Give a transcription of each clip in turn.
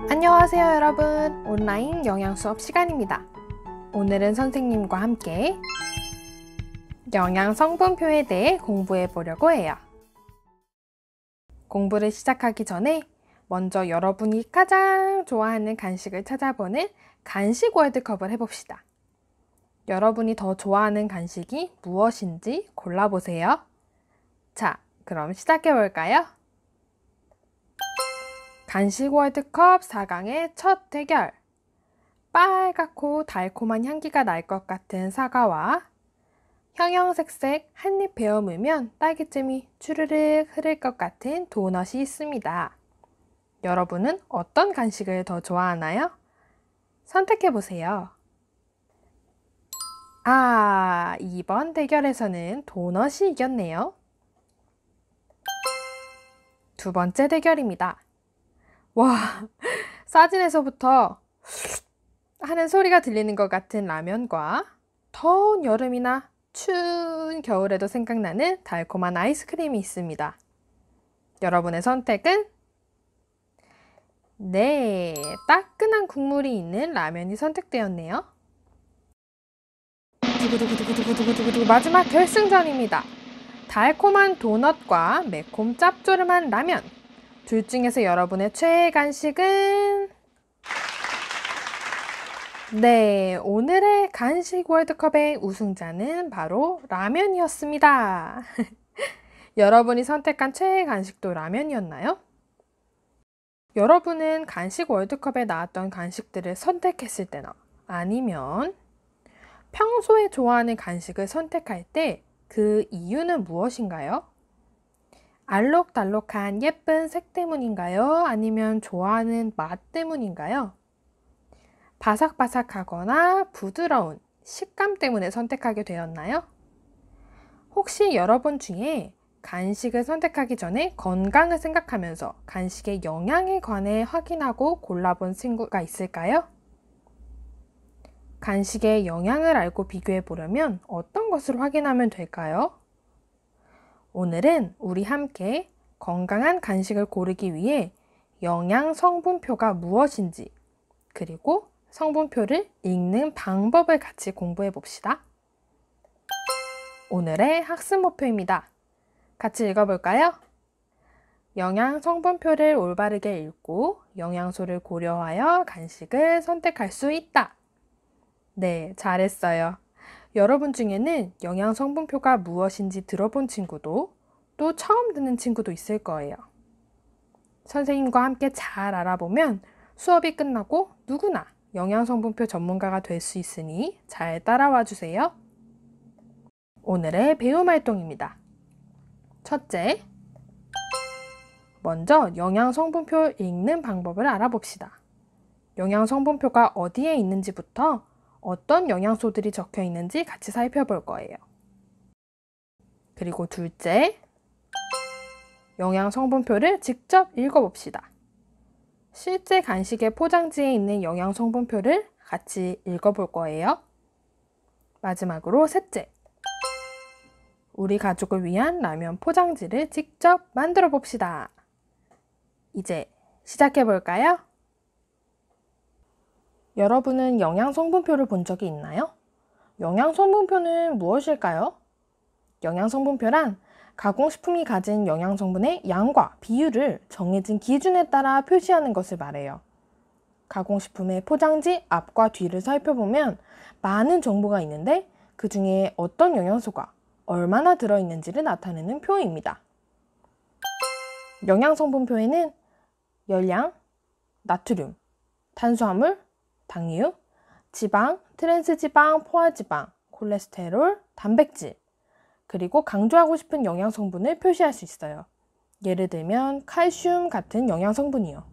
안녕하세요 여러분, 온라인 영양 수업 시간입니다. 오늘은 선생님과 함께 영양 성분표에 대해 공부해 보려고 해요. 공부를 시작하기 전에 먼저 여러분이 가장 좋아하는 간식을 찾아보는 간식 월드컵을 해봅시다. 여러분이 더 좋아하는 간식이 무엇인지 골라보세요. 자, 그럼 시작해 볼까요? 간식 월드컵 4강의 첫 대결. 빨갛고 달콤한 향기가 날 것 같은 사과와 형형색색 한 입 베어 물면 딸기잼이 주르륵 흐를 것 같은 도넛이 있습니다. 여러분은 어떤 간식을 더 좋아하나요? 선택해보세요. 이번 대결에서는 도넛이 이겼네요. 두 번째 대결입니다. 와, 사진에서부터 하는 소리가 들리는 것 같은 라면과 더운 여름이나 추운 겨울에도 생각나는 달콤한 아이스크림이 있습니다. 여러분의 선택은? 네, 따끈한 국물이 있는 라면이 선택되었네요. 두구두구두구두구두구두구 마지막 결승전입니다. 달콤한 도넛과 매콤 짭조름한 라면. 둘 중에서 여러분의 최애 간식은? 네, 오늘의 간식 월드컵의 우승자는 바로 라면이었습니다. 여러분이 선택한 최애 간식도 라면이었나요? 여러분은 간식 월드컵에 나왔던 간식들을 선택했을 때나 아니면 평소에 좋아하는 간식을 선택할 때 그 이유는 무엇인가요? 알록달록한 예쁜 색 때문인가요? 아니면 좋아하는 맛 때문인가요? 바삭바삭하거나 부드러운 식감 때문에 선택하게 되었나요? 혹시 여러분 중에 간식을 선택하기 전에 건강을 생각하면서 간식의 영양에 관해 확인하고 골라본 친구가 있을까요? 간식의 영양을 알고 비교해 보려면 어떤 것을 확인하면 될까요? 오늘은 우리 함께 건강한 간식을 고르기 위해 영양 성분표가 무엇인지, 그리고 성분표를 읽는 방법을 같이 공부해 봅시다. 오늘의 학습 목표입니다. 같이 읽어볼까요? 영양 성분표를 올바르게 읽고 영양소를 고려하여 간식을 선택할 수 있다. 네, 잘했어요. 여러분 중에는 영양 성분표가 무엇인지 들어본 친구도 또 처음 듣는 친구도 있을 거예요. 선생님과 함께 잘 알아보면 수업이 끝나고 누구나 영양 성분표 전문가가 될 수 있으니 잘 따라와 주세요. 오늘의 배움 활동입니다. 첫째, 먼저 영양 성분표 읽는 방법을 알아봅시다. 영양 성분표가 어디에 있는지부터 어떤 영양소들이 적혀 있는지 같이 살펴볼 거예요. 그리고 둘째, 영양 성분표를 직접 읽어봅시다. 실제 간식의 포장지에 있는 영양 성분표를 같이 읽어볼 거예요. 마지막으로 셋째, 우리 가족을 위한 라면 포장지를 직접 만들어 봅시다. 이제 시작해 볼까요? 여러분은 영양 성분표를 본 적이 있나요? 영양 성분표는 무엇일까요? 영양 성분표란 가공식품이 가진 영양 성분의 양과 비율을 정해진 기준에 따라 표시하는 것을 말해요. 가공식품의 포장지 앞과 뒤를 살펴보면 많은 정보가 있는데 그 중에 어떤 영양소가 얼마나 들어있는지를 나타내는 표입니다. 영양 성분표에는 열량, 나트륨, 탄수화물, 당류, 지방, 트랜스지방, 포화지방, 콜레스테롤, 단백질, 그리고 강조하고 싶은 영양 성분을 표시할 수 있어요. 예를 들면 칼슘 같은 영양 성분이요.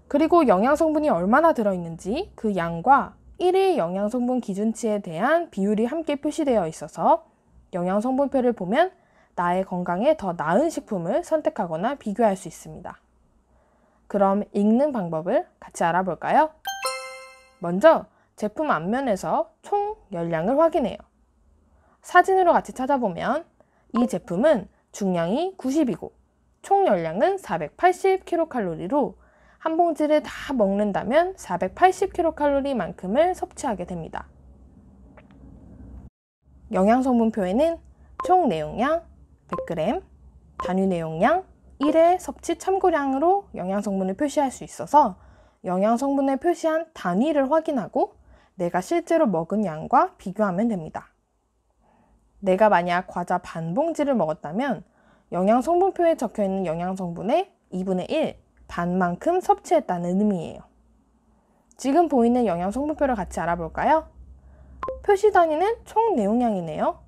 그리고 영양 성분이 얼마나 들어있는지 그 양과 1일 영양 성분 기준치에 대한 비율이 함께 표시되어 있어서 영양 성분표를 보면 나의 건강에 더 나은 식품을 선택하거나 비교할 수 있습니다. 그럼 읽는 방법을 같이 알아볼까요? 먼저 제품 앞면에서 총 열량을 확인해요. 사진으로 같이 찾아보면 이 제품은 중량이 90이고 총 열량은 480kcal로 한 봉지를 다 먹는다면 480kcal만큼을 섭취하게 됩니다. 영양성분표에는 총 내용량 100g, 단위 내용량 1의 섭취 참고량으로 영양성분을 표시할 수 있어서 영양성분을 표시한 단위를 확인하고 내가 실제로 먹은 양과 비교하면 됩니다. 내가 만약 과자 반 봉지를 먹었다면 영양성분표에 적혀있는 영양성분의 2분의 1, 반만큼 섭취했다는 의미예요. 지금 보이는 영양성분표를 같이 알아볼까요? 표시 단위는 총 내용량이네요.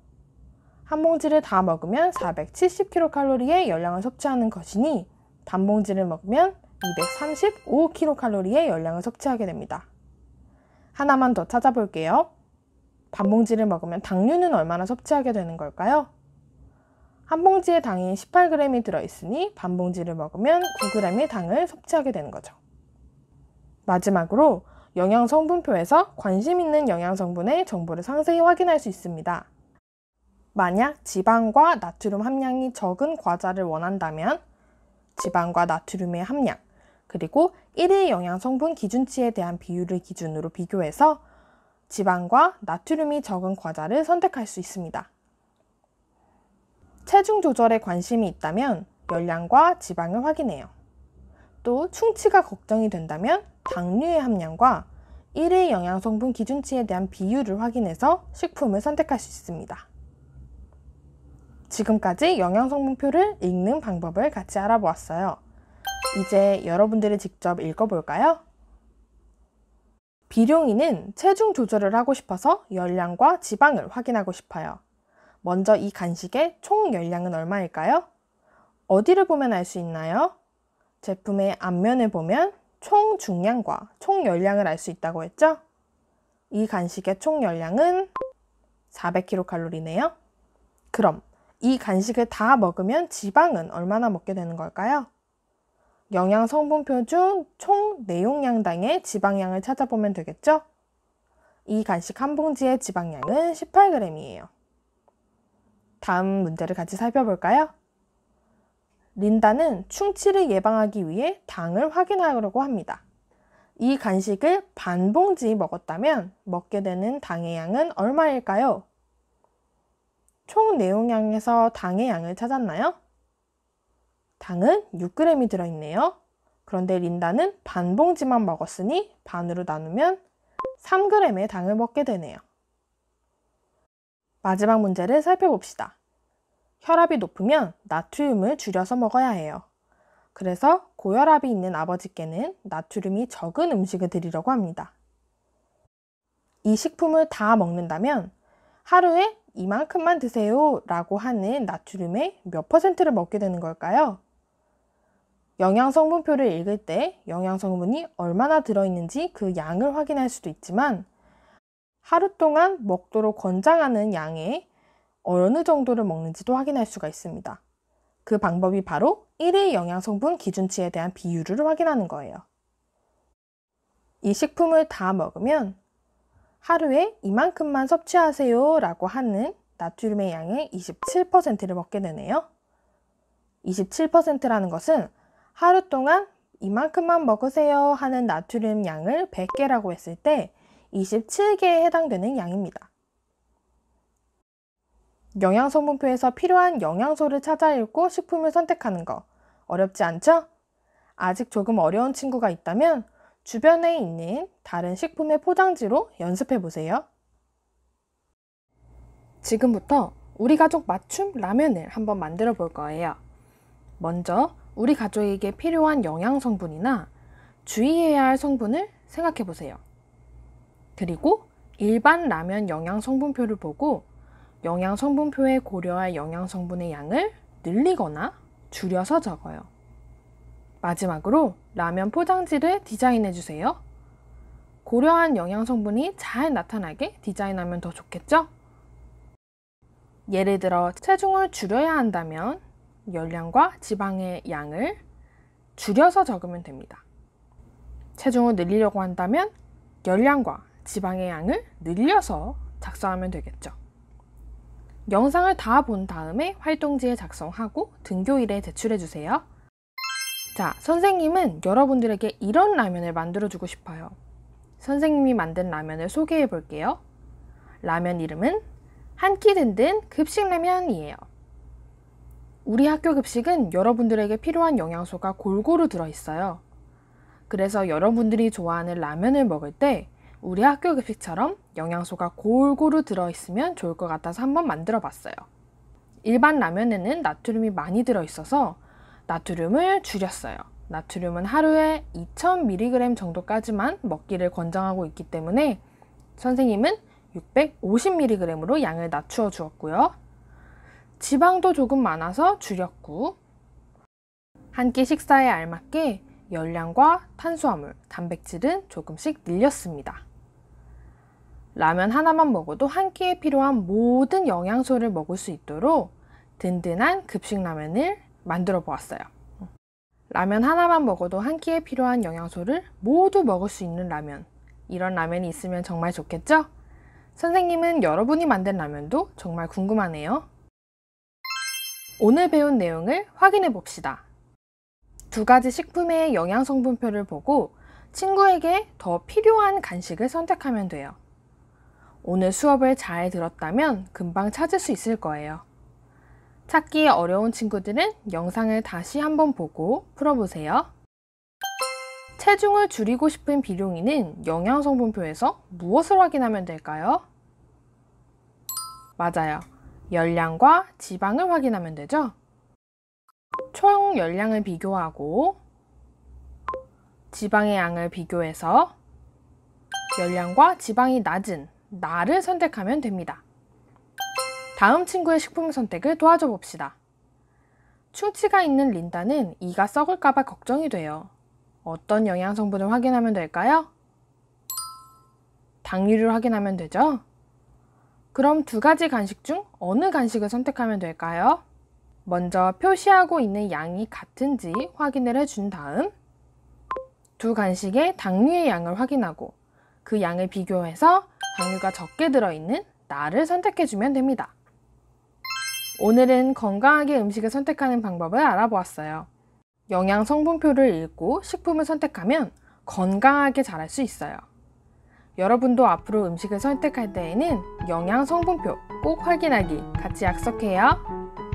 한 봉지를 다 먹으면 470kcal의 열량을 섭취하는 것이니 반 봉지를 먹으면 235kcal의 열량을 섭취하게 됩니다. 하나만 더 찾아볼게요. 반 봉지를 먹으면 당류는 얼마나 섭취하게 되는 걸까요? 한 봉지에 당이 18g이 들어있으니 반 봉지를 먹으면 9g의 당을 섭취하게 되는 거죠. 마지막으로 영양성분표에서 관심 있는 영양성분의 정보를 상세히 확인할 수 있습니다. 만약 지방과 나트륨 함량이 적은 과자를 원한다면 지방과 나트륨의 함량, 그리고 1일 영양성분 기준치에 대한 비율을 기준으로 비교해서 지방과 나트륨이 적은 과자를 선택할 수 있습니다. 체중 조절에 관심이 있다면 열량과 지방을 확인해요. 또 충치가 걱정이 된다면 당류의 함량과 1일 영양성분 기준치에 대한 비율을 확인해서 식품을 선택할 수 있습니다. 지금까지 영양성분표를 읽는 방법을 같이 알아보았어요. 이제 여러분들이 직접 읽어볼까요? 비룡이는 체중 조절을 하고 싶어서 열량과 지방을 확인하고 싶어요. 먼저 이 간식의 총 열량은 얼마일까요? 어디를 보면 알 수 있나요? 제품의 앞면을 보면 총 중량과 총 열량을 알 수 있다고 했죠? 이 간식의 총 열량은 400kcal네요. 그럼 이 간식을 다 먹으면 지방은 얼마나 먹게 되는 걸까요? 영양성분표 중 총 내용량당의 지방량을 찾아보면 되겠죠? 이 간식 한 봉지의 지방량은 18g이에요. 다음 문제를 같이 살펴볼까요? 린다는 충치를 예방하기 위해 당을 확인하려고 합니다. 이 간식을 반 봉지 먹었다면 먹게 되는 당의 양은 얼마일까요? 총 내용량에서 당의 양을 찾았나요? 당은 6g이 들어있네요. 그런데 린다는 반 봉지만 먹었으니 반으로 나누면 3g의 당을 먹게 되네요. 마지막 문제를 살펴봅시다. 혈압이 높으면 나트륨을 줄여서 먹어야 해요. 그래서 고혈압이 있는 아버지께는 나트륨이 적은 음식을 드리려고 합니다. 이 식품을 다 먹는다면 하루에 이만큼만 드세요 라고 하는 나트륨의 몇 %를 먹게 되는 걸까요? 영양성분표를 읽을 때 영양성분이 얼마나 들어있는지 그 양을 확인할 수도 있지만 하루 동안 먹도록 권장하는 양의 어느 정도를 먹는지도 확인할 수가 있습니다. 그 방법이 바로 1일 영양성분 기준치에 대한 비율을 확인하는 거예요. 이 식품을 다 먹으면 하루에 이만큼만 섭취하세요 라고 하는 나트륨의 양의 27%를 먹게 되네요. 27%라는 것은 하루 동안 이만큼만 먹으세요 하는 나트륨 양을 100개라고 했을 때 27개에 해당되는 양입니다. 영양성분표에서 필요한 영양소를 찾아 읽고 식품을 선택하는 거 어렵지 않죠? 아직 조금 어려운 친구가 있다면 주변에 있는 다른 식품의 포장지로 연습해 보세요. 지금부터 우리 가족 맞춤 라면을 한번 만들어 볼 거예요. 먼저 우리 가족에게 필요한 영양 성분이나 주의해야 할 성분을 생각해 보세요. 그리고 일반 라면 영양 성분표를 보고 영양 성분표에 고려할 영양 성분의 양을 늘리거나 줄여서 적어요. 마지막으로 라면 포장지를 디자인해 주세요. 고려한 영양 성분이 잘 나타나게 디자인하면 더 좋겠죠? 예를 들어 체중을 줄여야 한다면 열량과 지방의 양을 줄여서 적으면 됩니다. 체중을 늘리려고 한다면 열량과 지방의 양을 늘려서 작성하면 되겠죠. 영상을 다 본 다음에 활동지에 작성하고 등교일에 제출해 주세요. 자, 선생님은 여러분들에게 이런 라면을 만들어주고 싶어요. 선생님이 만든 라면을 소개해 볼게요. 라면 이름은 한 끼 든든 급식라면이에요. 우리 학교 급식은 여러분들에게 필요한 영양소가 골고루 들어있어요. 그래서 여러분들이 좋아하는 라면을 먹을 때 우리 학교 급식처럼 영양소가 골고루 들어있으면 좋을 것 같아서 한번 만들어 봤어요. 일반 라면에는 나트륨이 많이 들어있어서 나트륨을 줄였어요. 나트륨은 하루에 2000mg 정도까지만 먹기를 권장하고 있기 때문에 선생님은 650mg으로 양을 낮추어 주었고요. 지방도 조금 많아서 줄였고, 한 끼 식사에 알맞게 열량과 탄수화물, 단백질은 조금씩 늘렸습니다. 라면 하나만 먹어도 한 끼에 필요한 모든 영양소를 먹을 수 있도록 든든한 급식 라면을 만들어 보았어요. 라면 하나만 먹어도 한 끼에 필요한 영양소를 모두 먹을 수 있는 라면. 이런 라면이 있으면 정말 좋겠죠? 선생님은 여러분이 만든 라면도 정말 궁금하네요. 오늘 배운 내용을 확인해 봅시다. 두 가지 식품의 영양 성분표를 보고 친구에게 더 필요한 간식을 선택하면 돼요. 오늘 수업을 잘 들었다면 금방 찾을 수 있을 거예요. 찾기 어려운 친구들은 영상을 다시 한번 보고 풀어보세요. 체중을 줄이고 싶은 비룡이는 영양 성분표에서 무엇을 확인하면 될까요? 맞아요. 열량과 지방을 확인하면 되죠? 총 열량을 비교하고 지방의 양을 비교해서 열량과 지방이 낮은 나를 선택하면 됩니다. 다음 친구의 식품 선택을 도와줘 봅시다. 충치가 있는 린다는 이가 썩을까봐 걱정이 돼요. 어떤 영양 성분을 확인하면 될까요? 당류를 확인하면 되죠? 그럼 두 가지 간식 중 어느 간식을 선택하면 될까요? 먼저 표시하고 있는 양이 같은지 확인을 해준 다음 두 간식의 당류의 양을 확인하고 그 양을 비교해서 당류가 적게 들어있는 나를 선택해주면 됩니다. 오늘은 건강하게 음식을 선택하는 방법을 알아보았어요. 영양 성분표를 읽고 식품을 선택하면 건강하게 자랄 수 있어요. 여러분도 앞으로 음식을 선택할 때에는 영양 성분표 꼭 확인하기 같이 약속해요.